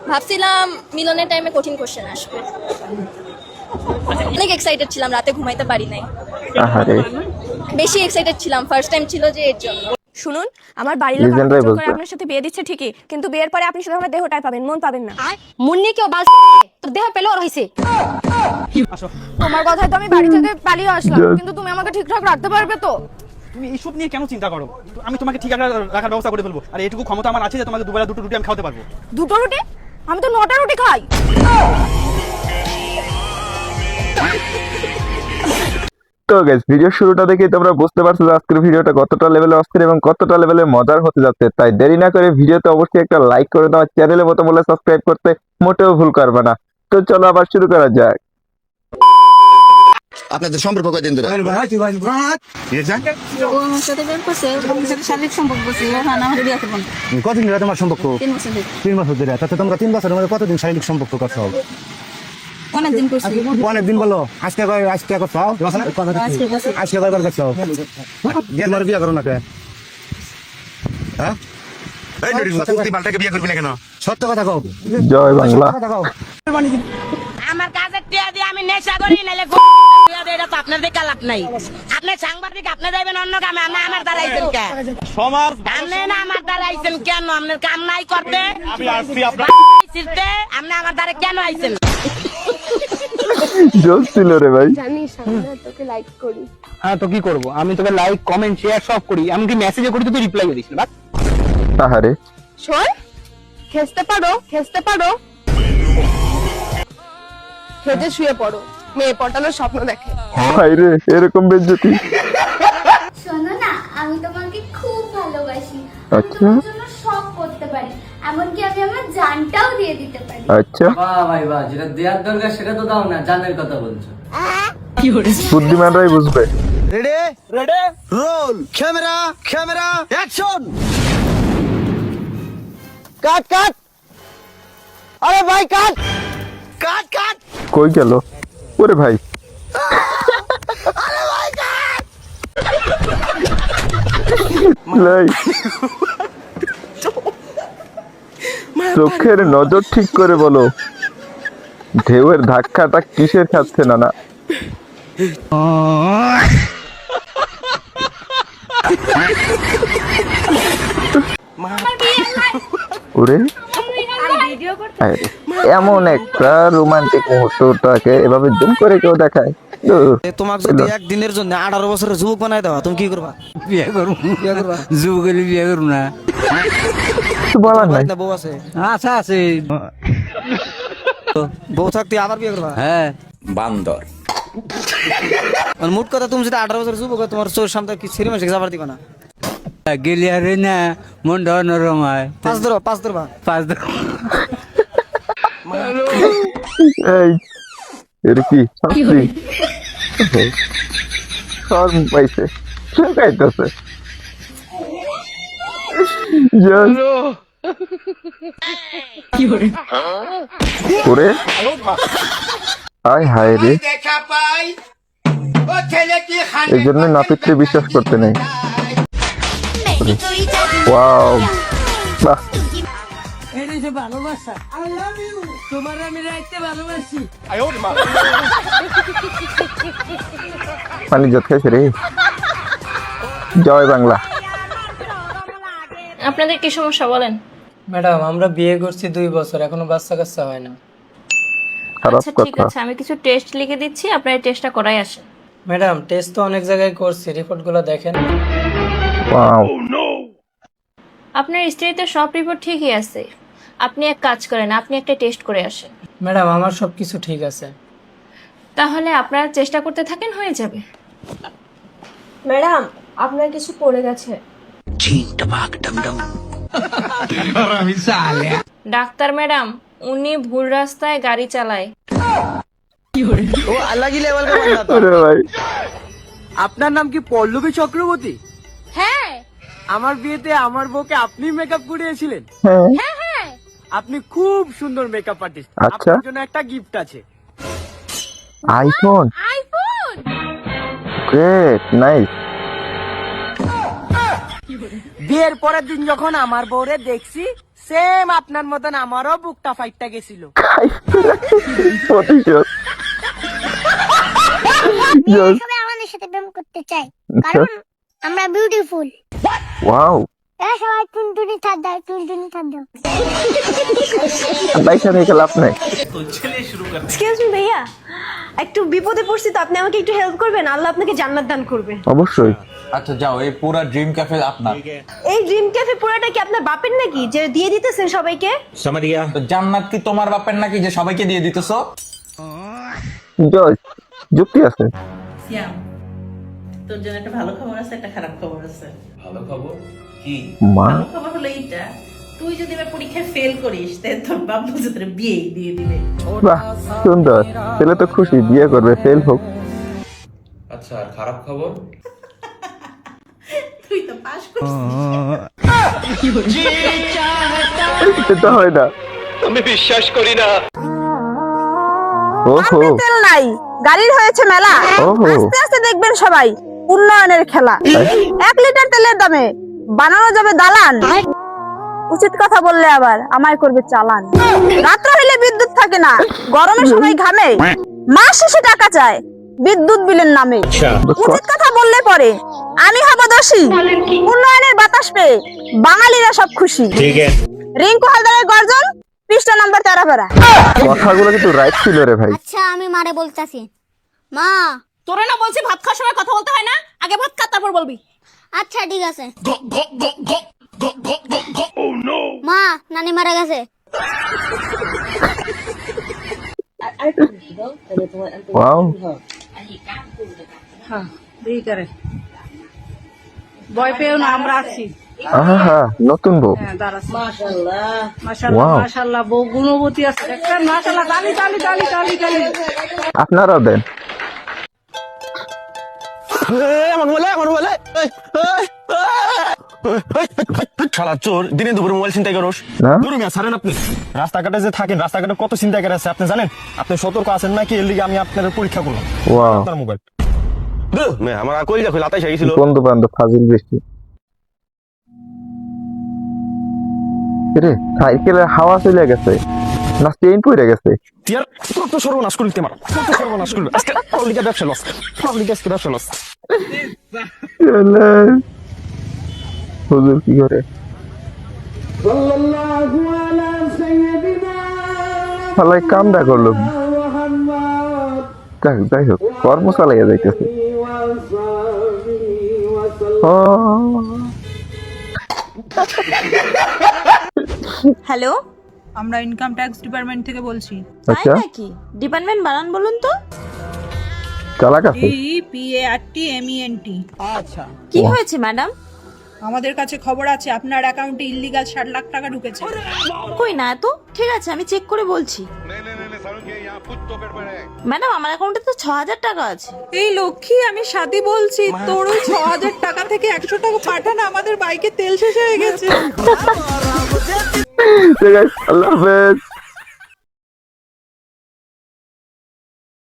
ভাবছিলাম মিলনের টাইমে কঠিন কোশ্চেন আসবে। অনেক এক্সাইটেড ছিলাম, রাতে ঘুমাইতে পারি নাই। আহারে বেশি এক্সাইটেড ছিলাম, ফার্স্ট টাইম ছিল যে এর জন্য। শুনুন, আমার বাড়ির লোক লিজেন্ডাই আমাকে জোর করে বলতো। আপনার সাথে বিয়ে দিচ্ছে ঠিকই, কিন্তু বিয়ের পরে আপনি শুধু আমার দেহটাই পাবেন, মন পাবেন না। মন নিয়ে কেউ বাল তোর দেহ পেলেও রয়েছে। তোমার কথায় তো আমি বাড়ি থেকে পালিয়ে আসলাম, কিন্তু তুমি আমাকে ঠিকঠাক রাখতে পারবে তো? তুমি এইসব নিয়ে কেন চিন্তা করো? আমি তোমাকে ঠিক রাখার ব্যবস্থা করে ফেলবো। আর এটুকু ক্ষমতা আমার আছে যে তোমাকে দুবেলা দুটো রুটি আমি খাওয়াতে পারবো। দুটো রুটি? আমি তো 9টা রুটি খাই। তো গাইস, ভিডিও শুরুটা দেখেই তোমরা বুঝতে পারছো যে আজকের ভিডিওটা কতটা লেভেলে অস্থির এবং কতটা লেভেলে মজার হতে যাচ্ছে। তাই দেরি না করে ভিডিওতে অবশ্যই একটা লাইক করে দাও, চ্যানেলে মতো বলে সাবস্ক্রাইব করতে মোটেও ভুল করবে না। তো চলো আবার শুরু করা যাক। আপনাদের সম্পর্ক কয়দিন ধরে? কতদিন ধরে তোমার সম্পর্ক? 3 বছর ধরে। তাতে তোমরা 3 বছরের মধ্যে কতদিন শারীরিক সম্পর্ক করছো? অনেকদিন বলো। আজকে করছো? আজকে কয়বার করছো? তোমার বিয়ে করো না কে? হ্যাঁ? এই তুই মালটাকে বিয়ে করবি না কেন? সত্য কথা কও। জয় বাংলা। কথা কও। আমার কাছে টিয়া দিয়ে আমি নেশা করি, নাহলে এটা তো আপনার দিকে লাভ নাই। আপনি সাংবাদিক, আপনি যাইবেন অন্য কামে, আপনি আমার দ্বারা আইছেন কেন? সমাজ আপনি না আমার দ্বারা আইছেন কেন? আপনার কাম নাই করতে, আমি আসছি আপনার ছিড়তে, আপনি আমার দ্বারা কেন আইছেন? জোশ ছিল রে ভাই। হ্যাঁ, তো কি করবো? আমি তোকে লাইক কমেন্ট শেয়ার সব করি, এমনকি মেসেজে করি, তো তুই রিপ্লাই দিস না। আহারে শোন, খেতে পারো, খেতে শুয়ে পড়ো। মেয়ে পটানোর স্বপ্ন দেখে। ভাই রে, এরকম বেজ্জতি। শোনো না, আমি তোমাকে খুব ভালোবাসি। আচ্ছা। তোমার জন্য সব করতে পারি, এমনকি আমি আমার জানটাও দিয়ে দিতে পারি। আচ্ছা, বাহ ভাই বাহ, যেটা দেওয়ার দরকার সেটা তো দাও না, জানের কথা বলছো। বুদ্ধিমানরাই বুঝবে। Ready ready roll camera camera action. Cut cut. আরে ভাই কাট কাট কাট। কই গেল ওরে ভাই? লাই। চোখের নজর ঠিক করে বলো, ঢেউয়ের ধাক্কাটা কিসের খাচ্ছে না না? ওরে আরে, এমন একটা রোমান্টিক মুহূর্তটাকে এভাবে জুম করে কেউ দেখায়? তোমাকে যদি একদিনের জন্য 18 বছরের যুবক বানাই দেওয়া, তুমি কি করবা? বিয়ে করব। বিয়ে করবা? যুবক হলে বিয়ে করব না। কিছু বলার নাই। না বউ আছে? আচ্ছা আছে। বউ থাকতে আবার বিয়ে করবা? হ্যাঁ। বান্দর। আর মোট কথা, তুমি যদি 18 বছরের যুবক হয়, তোমার চোর সামনে কি ছেড়ে মাসে যাবার দিবা না? গেলি আর না মনটা নরম হয়। 5 ধরবা, 5 ধরবা। 5 ধর। এই এর কি শাস্তি? শরম পাইছে, শুকাইতেছে। ওরে আয় হায় রে, এই জন্য নাপিতকে বিশ্বাস করতে নেই। ওয়াও, বাহ। পানি জত খাইছে রে। জয় বাংলা। আপনাদের কি সমস্যা বলেন? ম্যাডাম, আমরা বিয়ে করছি 2 বছর, এখনো বাচ্চা কাচ্চা হয় না। খারাপ আচ্ছা ঠিক কথা। আছে, আমি কিছু টেস্ট লিখে দিচ্ছি, আপনার টেস্টটা করাই আসেন। ম্যাডাম, টেস্ট তো অনেক জায়গায় করছি, রিপোর্টগুলো দেখেন। ওয়াও, আপনার স্ত্রীতে সব রিপোর্ট ঠিকই আছে। আপনি এক কাজ করেন, আপনি একটা টেস্ট করে আসেন। ম্যাডাম, আমার সব কিছু ঠিক আছে। তাহলে আপনারা চেষ্টা করতে থাকেন, হয়ে যাবে। ম্যাডাম, আপনার কিছু পড়ে গেছে। ডাক্তার ম্যাডাম, উনি ভুল রাস্তায় গাড়ি চালায়। ও আল্লাহ কি লেভেল কা বান্দা। ওরে ভাই, আপনার নাম কি পল্লবী চক্রবর্তী? হ্যাঁ আমার বিয়েতে আমার বউকে আপনি মেকআপ করিয়েছিলেন? হ্যাঁ, আপনি খুব সুন্দর মেকআপ আর্টিস্ট। আচ্ছা। আপনার জন্য একটা গিফট আছে। আইফোন। আইফোন। Great, nice. বিয়ের পরের দিন যখন আমার বউরে দেখছি সেম আপনার মতন আমারও বুকটা ফাইটটা গেছিল। প্রতিশোধ। Yes. সবাই আমাদের সাথে প্রেম করতে চায় কারণ আমরা বিউটিফুল। Wow. এরা সবাই টুনটুনি থাক দাও, টুনটুনি থাক দাও। পয়সা থেকে লাভ নাই। এক্সকিউজ মি ভাইয়া, একটু বিপদে পড়ছি তো, আপনি আমাকে একটু হেল্প করবেন? আল্লাহ আপনাকে জান্নাত দান করবে। অবশ্যই। আচ্ছা যাও, এই পুরো ড্রিম ক্যাফে আপনার। এই ড্রিম ক্যাফে পুরোটা কি আপনার বাপের নাকি যে দিয়ে দিতেছেন সবাইকে? তো জান্নাত কি তোমার বাপের নাকি যে সবাইকে দিয়ে দিতেছো? জয়, যুক্তি আছে। তোর জন্য একটা ভালো খবর আছে, একটা খারাপ খবর আছে। ভালো খবর কি? মা, ভালো খবর হলো এইটা, তুই যদি এবার পরীক্ষায় ফেল করিস তাহলে তোর বাপ বুঝে তোর বিয়ে দিয়ে দিবে। বাহ সুন্দর, ছেলে তো খুশি, বিয়ে করবে, ফেল হোক। আচ্ছা, আর খারাপ খবর? তুই তো পাস করছিস। এটা হয় না, আমি বিশ্বাস করি না। ওহো তেল নাই, গাড়ির হয়েছে মেলা। ওহো। আস্তে আস্তে দেখবেন সবাই উন্নয়নের খেলা। 1 লিটার তেলের দামে বানানো যাবে দালান। উচিত কথা বললে আবার আমায় করবে চালান। রাত্র হইলে বিদ্যুৎ থাকে না, গরমে সবাই ঘামে, মাস শেষে টাকা চায় বিদ্যুৎ বিলের নামে। উচিত কথা বললে পরে আমি হব দোষী, উন্নয়নের বাতাস পেয়ে বাঙালিরা সব খুশি। রিঙ্কু হালদারের গর্জন, পৃষ্ঠা নাম্বার 13। কথাগুলো কিন্তু রাইট ছিল রে ভাই। আচ্ছা আমি মারে বলতাছি, মা তোরে না বলছি ভাত খাওয়ার সময় কথা বলতে হয় না? আগে ভাত খা তারপর বলবি। আচ্ছা ঠিক আছে। মা নানি মারা গেছে। ওয়াও, ভয় পেও না, আমরা আছি। আহা, নতুন বউ। মাশাআল্লাহ ওয়াও, মাশাআল্লাহ, বউ গুণবতী আছে দেখছেন? মাশাআল্লাহ, তালি তালি তালি তালি তালি। আপনারাও দেন। শালা চোর, দিনে দুপুরে মোবাইল ছিনতাই করস। না ধরুন মিয়া, ছাড়েন আপনি। রাস্তাঘাটে যে থাকেন, রাস্তাঘাটে কত চিন্তা করে আছে আপনি জানেন? আপনি সতর্ক আছেন নাকি এর লিগে আমি আপনার পরীক্ষা করলাম। ওয়াও, আপনার মোবাইল আমার কই দেখো লাতাই গেছিল। বন্ধু বান্ধব ফাজিল বেশি রে। সাইকেলের হাওয়া চলে গেছে না, চেইন পড়ে গেছে। তিয়ার কত সর্বনাশ করতে মারো, কত সর্বনাশ করবে আজকে। পাবলিক ব্যবসা লস, পাবলিক আজকে ব্যবসা লস। হুজুর কি করে ফালাই কামটা করলো। যাই হোক, কর্ম চালাইয়া যাইতেছে। হ্যালো, আমরা ইনকাম ট্যাক্স ডিপার্টমেন্ট থেকে বলছি। আচ্ছা, নাকি ডিপার্টমেন্ট বানান বলুন তো? চালাক আছে। PARTMENT। আচ্ছা, কি হয়েছে ম্যাডাম? আমাদের কাছে খবর আছে আপনার অ্যাকাউন্টে ইল্লিগাল 60 লাখ টাকা ঢুকেছে। কই না তো, ঠিক আছে আমি চেক করে বলছি। ম্যাডাম আমার অ্যাকাউন্টে তো 6000 টাকা আছে। এই লক্ষ্মী, আমি সাথী বলছি, তোর ওই 6000 টাকা থেকে 100 টাকা পাঠান, আমাদের বাইকে তেল শেষ হয়ে গেছে। আল্লাহ হাফেজ।